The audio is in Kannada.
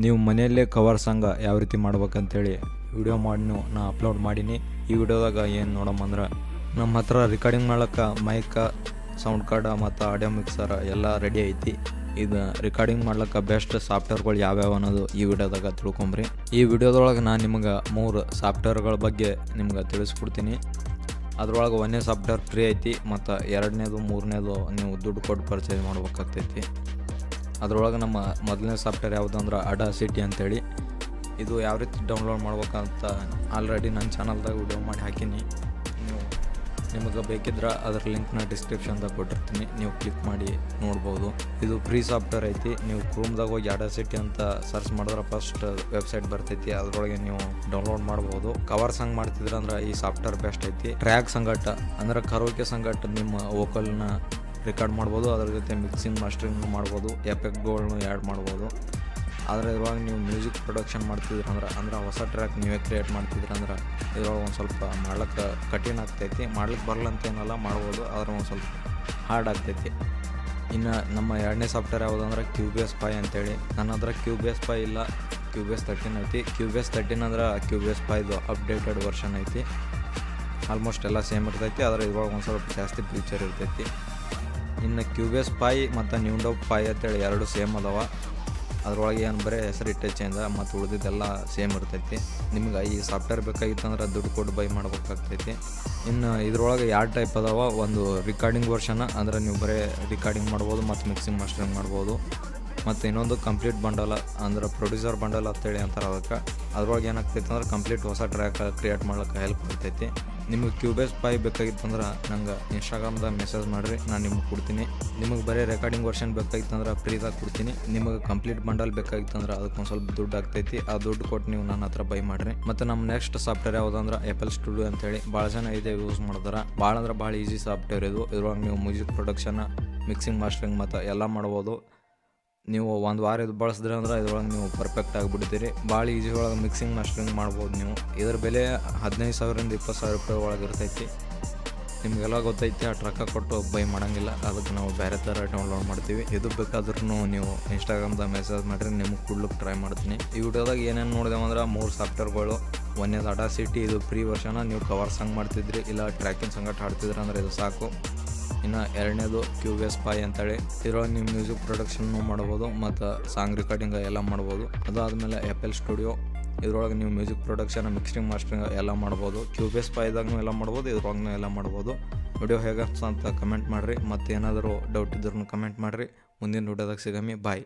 ನೀವು ಮನೆಯಲ್ಲೇ ಕವರ್ ಸಾಂಗ್ ಯಾವ ರೀತಿ ಮಾಡ್ಬೇಕಂತೇಳಿ ವಿಡಿಯೋ ಮಾಡಿ ನಾ ಅಪ್ಲೋಡ್ ಮಾಡೀನಿ. ಈ ವಿಡಿಯೋದಾಗ ಏನು ನೋಡಮ್ಮಂದ್ರೆ ನಮ್ಮ ಹತ್ರ ರಿಕಾರ್ಡಿಂಗ್ ಮಾಡ್ಲಿಕ್ಕೆ ಮೈಕ, ಸೌಂಡ್ ಕಾರ್ಡ ಮತ್ತು ಆಡಿಯೋ ಮಿಕ್ಸರ್ ಎಲ್ಲ ರೆಡಿ ಐತಿ. ಇದು ರಿಕಾರ್ಡಿಂಗ್ ಮಾಡ್ಲಿಕ್ಕೆ ಬೆಸ್ಟ್ ಸಾಫ್ಟ್ವೇರ್ಗಳು ಯಾವ್ಯಾವ ಅನ್ನೋದು ಈ ವಿಡಿಯೋದಾಗ ತಿಳ್ಕೊಂಬ್ರಿ. ಈ ವಿಡಿಯೋದೊಳಗೆ ನಾನು ನಿಮಗೆ 3 ಸಾಫ್ಟ್ವೇರ್ಗಳ ಬಗ್ಗೆ ನಿಮ್ಗೆ ತಿಳಿಸ್ಕೊಡ್ತೀನಿ. ಅದ್ರೊಳಗೆ 1ನೇ ಸಾಫ್ಟ್ವೇರ್ ಫ್ರೀ ಐತಿ ಮತ್ತು 2ನೇದು 3ನೇದು ನೀವು ದುಡ್ಡು ಕೊಟ್ಟು ಪರ್ಚೇಸ್ ಮಾಡ್ಬೇಕಾಗ್ತೈತಿ. ಅದರೊಳಗೆ ನಮ್ಮ ಮೊದಲನೇ ಸಾಫ್ಟ್ವೇರ್ ಯಾವುದಂದ್ರೆ ಅಡಾಸಿಟಿ ಅಂತೇಳಿ. ಇದು ಯಾವ ರೀತಿ ಡೌನ್ಲೋಡ್ ಮಾಡ್ಬೇಕಂತ ಆಲ್ರೆಡಿ ನನ್ನ ಚಾನಲ್ದಾಗ ವಿಡಿಯೋ ಮಾಡಿ ಹಾಕೀನಿ. ನೀವು ನಿಮಗೆ ಬೇಕಿದ್ರೆ ಅದರ ಲಿಂಕ್ನ ಡಿಸ್ಕ್ರಿಪ್ಷನ್ದಾಗ ಕೊಟ್ಟಿರ್ತೀನಿ, ನೀವು ಕ್ಲಿಕ್ ಮಾಡಿ ನೋಡ್ಬೋದು. ಇದು ಫ್ರೀ ಸಾಫ್ಟ್ವೇರ್ ಐತಿ. ನೀವು ಕ್ರೋಮ್ದಾಗ ಹೋಗಿ ಅಡಾಸಿಟಿ ಅಂತ ಸರ್ಚ್ ಮಾಡಿದ್ರೆ ಫಸ್ಟ್ ವೆಬ್ಸೈಟ್ ಬರ್ತೈತಿ, ಅದರೊಳಗೆ ನೀವು ಡೌನ್ಲೋಡ್ ಮಾಡ್ಬೋದು. ಕವರ್ ಸಾಂಗ್ ಮಾಡ್ತಿದ್ರೆ ಅಂದ್ರೆ ಈ ಸಾಫ್ಟ್ವೇರ್ ಬೆಸ್ಟ್ ಐತಿ. ಟ್ರ್ಯಾಕ್ ಸಂಗಟ ಅಂದ್ರೆ ಕರೋಕೆ ಸಂಗಟ ನಿಮ್ಮ ವೋಕಲ್ನ ರೆಕಾರ್ಡ್ ಮಾಡ್ಬೋದು, ಅದ್ರ ಜೊತೆ ಮಿಕ್ಸಿಂಗ್ ಮಾಸ್ಟರಿಂಗ್ ಮಾಡ್ಬೋದು, ಎಫೆಕ್ಟ್ಗಳನ್ನು ಆ್ಯಡ್ ಮಾಡ್ಬೋದು. ಆದರೆ ಇವಾಗ ನೀವು ಮ್ಯೂಸಿಕ್ ಪ್ರೊಡಕ್ಷನ್ ಮಾಡ್ತಿದ್ರಂದ್ರೆ ಹೊಸ ಟ್ರ್ಯಾಕ್ ನೀವೇ ಕ್ರಿಯೇಟ್ ಮಾಡ್ತಿದ್ರಂದ್ರೆ ಇದ್ರೊಳಗೆ ಒಂದು ಸ್ವಲ್ಪ ಮಾಡ್ಲಿಕ್ಕೆ ಕಠಿಣ ಆಗ್ತೈತಿ. ಮಾಡ್ಲಿಕ್ಕೆ ಬರಲ್ಲ ಅಂತ ಏನಲ್ಲ, ಮಾಡ್ಬೋದು, ಆದ್ರೆ ಒಂದು ಸ್ವಲ್ಪ ಹಾರ್ಡ್ ಆಗ್ತೈತಿ. ಇನ್ನು ನಮ್ಮ 2ನೇ ಸಾಫ್ಟ್ವೇರ್ ಯಾವುದಂದ್ರೆ ಕ್ಯೂಬೇಸ್ 5 ಅಂತೇಳಿ. ನನ್ನ ಹತ್ರ ಕ್ಯೂಬೇಸ್ 5 ಇಲ್ಲ, ಕ್ಯೂಬೇಸ್ 13 ಐತಿ. ಕ್ಯೂಬೇಸ್ 13 ಅಂದ್ರೆ ಕ್ಯೂಬೇಸ್ 5 ಅಪ್ಡೇಟೆಡ್ ವರ್ಷನ್ ಐತಿ. ಆಲ್ಮೋಸ್ಟ್ ಎಲ್ಲ ಸೇಮ್ ಇರ್ತೈತಿ, ಆದರೆ ಇವಾಗ ಒಂದು ಸ್ವಲ್ಪ ಜಾಸ್ತಿ ಫೀಚರ್ ಇರ್ತೈತಿ. ಇನ್ನು ಕ್ಯೂಬೇಸ್ 5 ಮತ್ತು ನ್ಯೂಂಡೋ 5 ಅಂತೇಳಿ 2 ಸೇಮ್ ಅದಾವ. ಅದ್ರೊಳಗೆ ಏನು ಬರೀ ಹೆಸರು ಇಟ್ಟೆ ಚೇಂಜ್, ಮತ್ತು ಉಳಿದಿದ್ದೆಲ್ಲ ಸೇಮ್ ಇರ್ತೈತಿ. ನಿಮ್ಗೆ ಈ ಸಾಫ್ಟ್ವೇರ್ ಬೇಕಾಗಿತ್ತಂದ್ರೆ ದುಡ್ಡು ಕೊಟ್ಟು ಬೈ ಮಾಡ್ಬೇಕಾಗ್ತೈತಿ. ಇನ್ನು ಇದ್ರೊಳಗೆ 2 ಟೈಪ್ ಅದಾವ. ಒಂದು ರಿಕಾರ್ಡಿಂಗ್ ವರ್ಷನ್, ಅಂದರೆ ನೀವು ಬರೀ ರಿಕಾರ್ಡಿಂಗ್ ಮಾಡ್ಬೋದು ಮತ್ತು ಮಿಕ್ಸಿಂಗ್ ಮಾಸ್ಟರಿಂಗ್ ಮಾಡ್ಬೋದು. ಮತ್ತು ಇನ್ನೊಂದು ಕಂಪ್ಲೀಟ್ ಬಂಡಲ್, ಅಂದ್ರೆ ಪ್ರೊಡ್ಯೂಸರ್ ಬಂಡಲ್ ಅಂತೇಳಿ ಅಂತಾರೆ ಅದಕ್ಕೆ. ಅದ್ರೊಳಗೆ ಏನಾಗ್ತೈತೆ ಅಂದ್ರೆ ಕಂಪ್ಲೀಟ್ ಹೊಸ ಟ್ರ್ಯಾಕ್ ಕ್ರಿಯೇಟ್ ಮಾಡ್ಲಿಕ್ಕೆ ಹೆಲ್ಪ್ ಆಗ್ತೈತಿ. ನಿಮಗೆ ಕ್ಯೂಬೇಸ್ 5 ಬೇಕಾಗಿತ್ತಂದ್ರೆ ನಂಗೆ ಇನ್ಸ್ಟಾಗ್ರಾಮ್ದಾಗ ಮೆಸೇಜ್ ಮಾಡಿರಿ, ನಾನು ನಿಮ್ಗೆ ಕೊಡ್ತೀನಿ. ನಿಮಗೆ ಬರೀ ರೆಕಾರ್ಡಿಂಗ್ ವರ್ಷನ್ ಬೇಕಾಗಿತ್ತಂದ್ರೆ ಫ್ರೀದಾಗ ಕೊಡ್ತೀನಿ. ನಿಮಗೆ ಕಂಪ್ಲೀಟ್ ಬಂಡಲ್ ಬೇಕಾಗಿತ್ತಂದ್ರೆ ಅದಕ್ಕೊಂದು ಸ್ವಲ್ಪ ದುಡ್ಡು ಆಗ್ತೈತಿ. ಆ ದುಡ್ಡು ಕೊಟ್ಟು ನೀವು ನನ್ನ ಹತ್ರ ಬೈ ಮಾಡಿರಿ. ಮತ್ತು ನಮ್ಮ ನೆಕ್ಸ್ಟ್ ಸಾಫ್ಟ್ವೇರ್ ಯಾವುದಂದ್ರೆ FL Studio ಅಂತೇಳಿ. ಭಾಳ ಜನ ಇದೆ ಯೂಸ್ ಮಾಡ್ತಾರೆ. ಭಾಳ ಅಂದ್ರೆ ಭಾಳ ಈಸಿ ಸಾಫ್ಟ್ವೇರ್ ಇದು. ಇದ್ರೊಳಗೆ ನೀವು ಮ್ಯೂಸಿಕ್ ಪ್ರೊಡಕ್ಷನ್, ಮಿಕ್ಸಿಂಗ್ ಮಾಸ್ಟರಿಂಗ್ ಮತ್ತು ಎಲ್ಲ ಮಾಡ್ಬೋದು. ನೀವು ಒಂದು ವಾರ ಇದು ಬಳಸಿದ್ರೆ ಅಂದ್ರೆ ಇದ್ರೊಳಗೆ ನೀವು ಪರ್ಫೆಕ್ಟ್ ಆಗಿಬಿಡ್ತೀರಿ. ಭಾಳ ಈಸಿ ಒಳಗೆ ಮಿಕ್ಸಿಂಗ್ ಮಾಸ್ಟರಿಂಗ್ ಮಾಡ್ಬೋದು ನೀವು. ಇದ್ರ ಬೆಲೆ 15,000ರಿಂದ 20,000 ರೂಪಾಯಿ ಒಳಗೆ ಇರ್ತೈತಿ. ನಿಮಗೆಲ್ಲ ಗೊತ್ತೈತಿ, ಆ ಟ್ರಕ್ಕ ಕೊಟ್ಟು ಬೈ ಮಾಡೋಂಗಿಲ್ಲ, ಅದಕ್ಕೆ ನಾವು ಬೇರೆ ಥರ ಡೌನ್ಲೋಡ್ ಮಾಡ್ತೀವಿ. ಇದು ಬೇಕಾದ್ರೂ ನೀವು ಇನ್ಸ್ಟಾಗ್ರಾಮ್ದಾಗ ಮೆಸೇಜ್ ಮಾಡಿರಿ, ನಿಮಗೆ ಕೊಡ್ಲಿಕ್ಕೆ ಟ್ರೈ ಮಾಡ್ತೀನಿ. ಈ ವಿಡಿಯೋದಾಗ ಏನೇನು ನೋಡಿದೆವಂದ್ರೆ 3 ಸಾಫ್ಟ್ವೇರ್ಗಳು. 1ನೇದು ಅಡಾಸಿಟಿ, ಇದು ಫ್ರೀ ವರ್ಷನ. ನೀವು ಕವರ್ ಸಾಂಗ್ ಮಾಡ್ತಿದ್ರಿ ಇಲ್ಲ ಟ್ರ್ಯಾಕಿಂಗ್ ಸಂಗಟ ಹಾಡ್ತಿದ್ರಿ ಅಂದ್ರೆ ಇದು ಸಾಕು. ಇನ್ನು 2ನೇದು ಕ್ಯೂಬೇಸ್ 5 ಅಂತೇಳಿ. ಇದ್ರೊಳಗೆ ನೀವು ಮ್ಯೂಸಿಕ್ ಪ್ರೊಡಕ್ಷನ್ನು ಮಾಡ್ಬೋದು ಮತ್ತು ಸಾಂಗ್ ರೆಕಾರ್ಡಿಂಗ್ ಎಲ್ಲ ಮಾಡ್ಬೋದು. ಅದಾದಮೇಲೆ FL Studio. ಇದ್ರೊಳಗೆ ನೀವು ಮ್ಯೂಸಿಕ್ ಪ್ರೊಡಕ್ಷನ್, ಮಿಕ್ಸಿಂಗ್ ಮಾಸ್ಟರಿಂಗ್ ಎಲ್ಲ ಮಾಡ್ಬೋದು. ಕ್ಯೂಬೇಸ್ 5ದಾಗೂ ಎಲ್ಲ ಮಾಡ್ಬೋದು, ಇದ್ರೊಳಗೂ ಎಲ್ಲ ಮಾಡ್ಬೋದು. ವಿಡಿಯೋ ಹೇಗೆ ಅಂತ ಕಮೆಂಟ್ ಮಾಡಿರಿ. ಮತ್ತು ಏನಾದರೂ ಡೌಟ್ ಇದ್ರೂ ಕಮೆಂಟ್ ಮಾಡಿರಿ. ಮುಂದಿನ ವಿಡಿಯೋದಾಗ ಸಿಗಮ್ಮಿ. ಬಾಯ್.